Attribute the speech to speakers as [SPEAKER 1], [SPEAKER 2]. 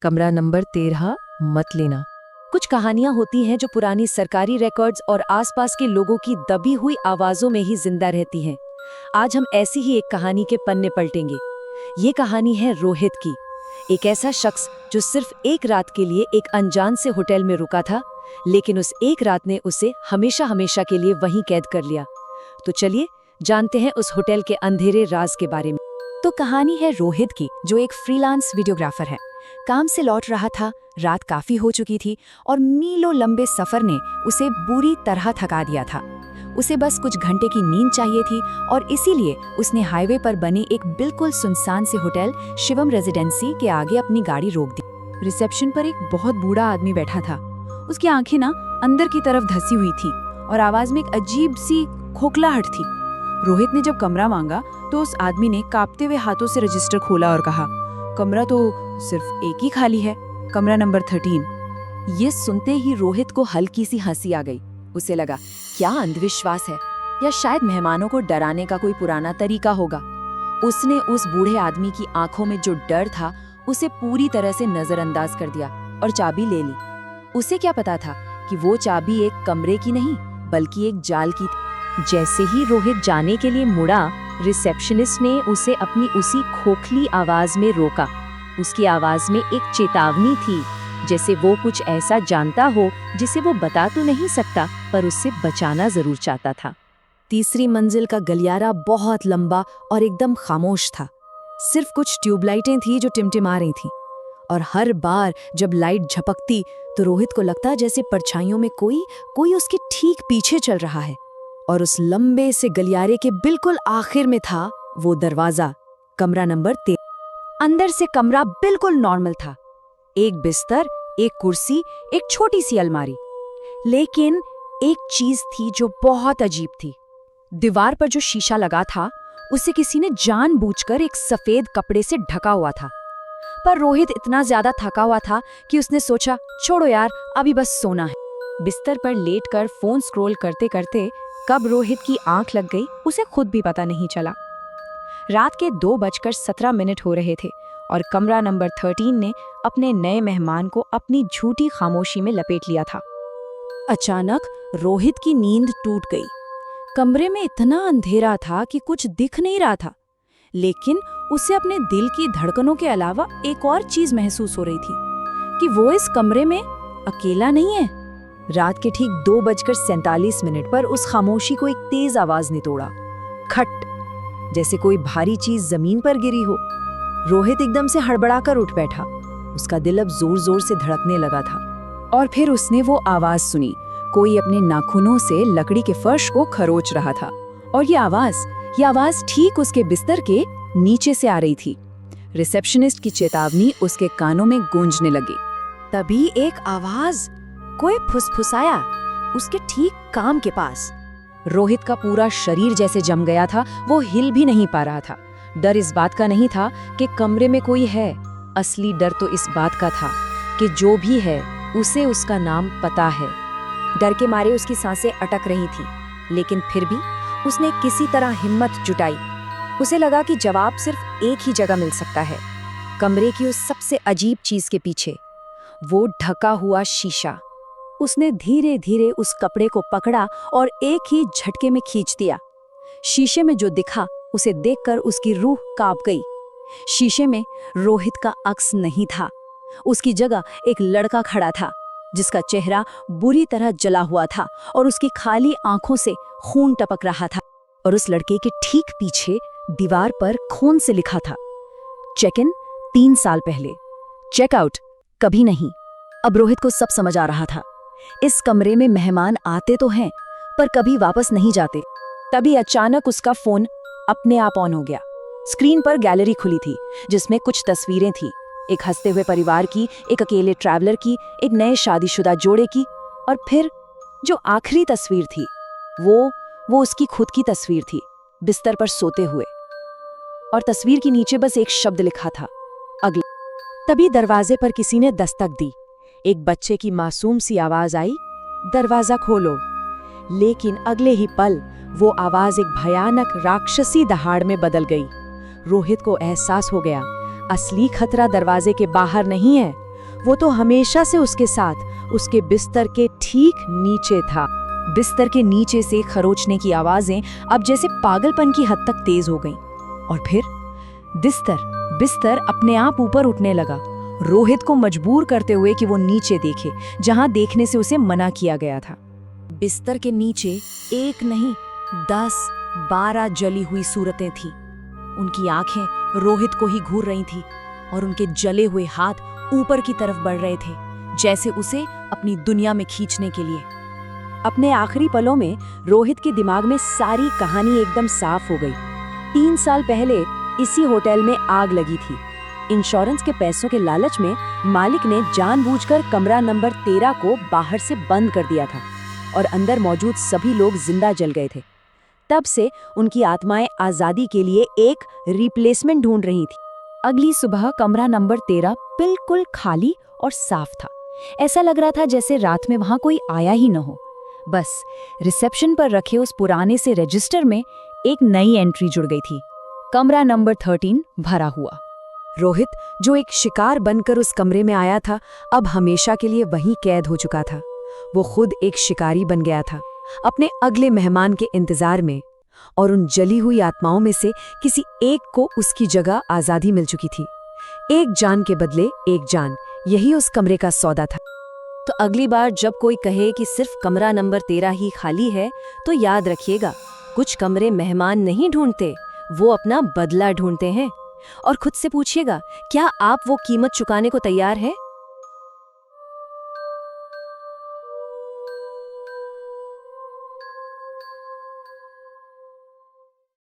[SPEAKER 1] कमरा नंबर 13 मत लेना। कुछ कहानियां होती हैं जो पुरानी सरकारी रिकॉर्ड्स और आसपास के लोगों की दबी हुई आवाजों में ही जिंदा रहती हैं। आज हम ऐसी ही एक कहानी के पन्ने पलटेंगे। ये कहानी है रोहित की, एक ऐसा शख्स जो सिर्फ एक रात के लिए एक अनजान से होटल में रुका था, लेकिन उस एक रात ने उसे हमेशा हमेशा के लिए वहीं कैद कर लिया। तो चलिए जानते हैं उस होटल के अंधेरे राज के बारे में।
[SPEAKER 2] तो कहानी है रोहित की, जो एक फ्रीलांस वीडियोग्राफर है। काम से लौट रहा था, रात काफी हो चुकी थी और मीलों लंबे सफर ने उसे बुरी तरह थका दिया था। उसे बस कुछ घंटे की नींद चाहिए थी और इसीलिए उसने हाईवे पर बने एक बिल्कुल सुनसान से होटल शिवम रेजिडेंसी के आगे अपनी गाड़ी रोक दी। रिसेप्शन पर एक बहुत बूढ़ा आदमी बैठा था। उसकी आंखें ना अंदर की तरफ धसी हुई थी और आवाज में एक अजीब सी खोखलाहट थी। रोहित ने जब कमरा मांगा तो उस आदमी ने कांपते हुए हाथों से रजिस्टर खोला और कहा, कमरा तो सिर्फ एक ही खाली है, कमरा नंबर 13।
[SPEAKER 1] ये सुनते ही रोहित को हल्की सी हंसी आ गई। उसे लगा, क्या अंधविश्वास है या शायद मेहमानों को डराने का कोई पुराना तरीका होगा। उसने उस बूढ़े आदमी की आंखों में जो डर था उसे पूरी तरह से नजरअंदाज कर दिया और चाबी ले ली। उसे क्या पता था कि वो चाबी एक कमरे की नहीं बल्कि एक जाल की थी। जैसे ही रोहित जाने के लिए मुड़ा, रिसेप्शनिस्ट ने उसे अपनी उसी खोखली आवाज में रोका। उसकी आवाज में एक चेतावनी थी, जैसे वो कुछ ऐसा जानता हो जिसे वो बता तो नहीं सकता पर उससे बचाना जरूर चाहता था।
[SPEAKER 2] तीसरी मंजिल का गलियारा बहुत लंबा और एकदम खामोश था। सिर्फ कुछ ट्यूबलाइटें थी जो टिमटिमा रही थीं, और हर बार जब लाइट झपकती तो रोहित को लगता जैसे परछाइयों में कोई उसके ठीक पीछे चल रहा है। और उस लंबे से गलियारे के बिल्कुल आखिर में था वो दरवाजा, कमरा नंबर 13। अंदर से कमरा बिल्कुल नॉर्मल था। एक बिस्तर, एक कुर्सी, एक छोटी सी अलमारी। लेकिन एक चीज थी जो बहुत अजीब थी। दीवार पर जो शीशा लगा था उसे किसी ने जानबूझकर एक सफेद कपड़े से ढका हुआ था। पर रोहित इतना ज्यादा थका हुआ था कि उसने सोचा, छोड़ो यार, अभी बस सोना है। बिस्तर पर लेटकर फोन स्क्रॉल करते करते कब रोहित की आंख लग गई उसे खुद भी पता नहीं चला। रात के 2:17 हो रहे थे और कमरा नंबर 13 ने अपने नए मेहमान को अपनी झूठी खामोशी में लपेट लिया था। अचानक रोहित की नींद टूट गई। कमरे में इतना अंधेरा था कि कुछ दिख नहीं रहा था, लेकिन उसे अपने दिल की धड़कनों के अलावा एक और चीज महसूस हो रही थी कि वो इस कमरे में अकेला नहीं है। रात के ठीक 2:47 पर उस खामोशी को एक तेज आवाज ने तोड़ा, खट, जैसे कोई भारी चीज जमीन पर गिरी हो। रोहित एकदम से हड़बड़ाकर उठ बैठा। उसका दिल अब जोर जोर से धड़कने लगा था। और फिर उसने वो आवाज सुनी, कोई अपने नाखूनों से लकड़ी के फर्श को खरोच रहा था। और ये आवाज ठीक उसके बिस्तर के नीचे से आ रही थी। रिसेप्शनिस्ट की चेतावनी उसके कानों में गूंजने लगी। तभी एक आवाज, कोई फुसफुसाया उसके ठीक कान के पास। रोहित का पूरा शरीर जैसे जम गया था, वो हिल भी नहीं पा रहा था। डर इस बात का नहीं था कि कमरे में कोई है, असली डर तो इस बात का था कि जो भी है उसे उसका नाम पता है। डर के मारे उसकी सांसें अटक रही थी, लेकिन फिर भी उसने किसी तरह हिम्मत जुटाई। उसे लगा कि जवाब सिर्फ एक ही जगह मिल सकता है, कमरे की उस सबसे अजीब चीज के पीछे, वो ढका हुआ शीशा। उसने धीरे धीरे उस कपड़े को पकड़ा और एक ही झटके में खींच दिया। शीशे में जो दिखा उसे देखकर उसकी रूह कांप गई। शीशे में रोहित का अक्स नहीं था। उसकी जगह एक लड़का खड़ा था जिसका चेहरा बुरी तरह जला हुआ था और उसकी खाली आंखों से खून टपक रहा था। और उस लड़के के ठीक पीछे दीवार पर खून से लिखा था, चेक इन 3 साल पहले, चेकआउट कभी नहीं। अब रोहित को सब समझ आ रहा था। इस कमरे में मेहमान आते तो हैं पर कभी वापस नहीं जाते। तभी अचानक उसका फोन अपने आप ऑन हो गया। स्क्रीन पर गैलरी खुली थी जिसमें कुछ तस्वीरें थी, एक हंसते हुए परिवार की, एक अकेले ट्रैवलर की, एक नए शादीशुदा जोड़े की, और फिर जो आखिरी तस्वीर थी वो उसकी खुद की तस्वीर थी, बिस्तर पर सोते हुए। और तस्वीर के नीचे बस एक शब्द लिखा था, अगले। तभी दरवाजे पर किसी ने दस्तक दी। एक बच्चे की मासूम सी आवाज आई, दरवाजा खोलो। लेकिन अगले ही पल वो आवाज एक भयानक राक्षसी दहाड़ में बदल गई। रोहित को एहसास हो गया, असली खतरा दरवाजे के बाहर नहीं है, वो तो हमेशा से उसके साथ उसके बिस्तर के ठीक नीचे था।
[SPEAKER 1] बिस्तर के नीचे से खरोचने की आवाजें अब जैसे पागलपन की हद तक तेज हो गईं। और फिर बिस्तर अपने आप ऊपर उठने लगा, रोहित को मजबूर करते हुए कि वो नीचे देखे, जहां देखने से उसे मना किया गया था। बिस्तर के नीचे एक नहीं 10-12 जली हुई सूरतें थीं। उनकी आंखें रोहित को ही घूर रही थीं और उनके जले हुए हाथ ऊपर की तरफ बढ़ रहे थे, जैसे उसे अपनी दुनिया में खींचने के लिए।
[SPEAKER 2] अपने आखिरी पलों में रोहित के दिमाग में सारी कहानी एकदम साफ हो गई। 3 साल पहले इसी होटल में आग लगी थी। इंश्योरेंस के पैसों के लालच में मालिक ने जानबूझकर कमरा नंबर 13 को बाहर से बंद कर दिया था और अंदर मौजूद सभी लोग जिंदा जल गए थे। तब से उनकी आत्माएं आजादी के लिए एक रिप्लेसमेंट ढूंढ रही थी।
[SPEAKER 1] अगली सुबह कमरा नंबर 13 बिल्कुल खाली और साफ था। ऐसा लग रहा था जैसे रात में वहां कोई आया ही न हो। बस रिसेप्शन पर रखे उस पुराने से रजिस्टर में एक नई एंट्री जुड़ गई थी। कमरा नंबर 13 भरा हुआ।
[SPEAKER 2] रोहित, जो एक शिकार बनकर उस कमरे में आया था, अब हमेशा के लिए वहीं कैद हो चुका था। वो खुद एक शिकारी बन गया था, अपने अगले मेहमान के इंतजार में, और उन जली हुई आत्माओं में से किसी एक को उसकी जगह आजादी मिल चुकी थी। एक जान के बदले एक जान, यही उस कमरे का सौदा था।
[SPEAKER 1] तो अगली बार जब कोई कहे कि सिर्फ कमरा नंबर 13 ही खाली है, तो याद रखिएगा, कुछ कमरे मेहमान नहीं ढूंढते, वो अपना बदला ढूंढते हैं। और खुद से पूछिएगा, क्या आप वो कीमत चुकाने को तैयार है?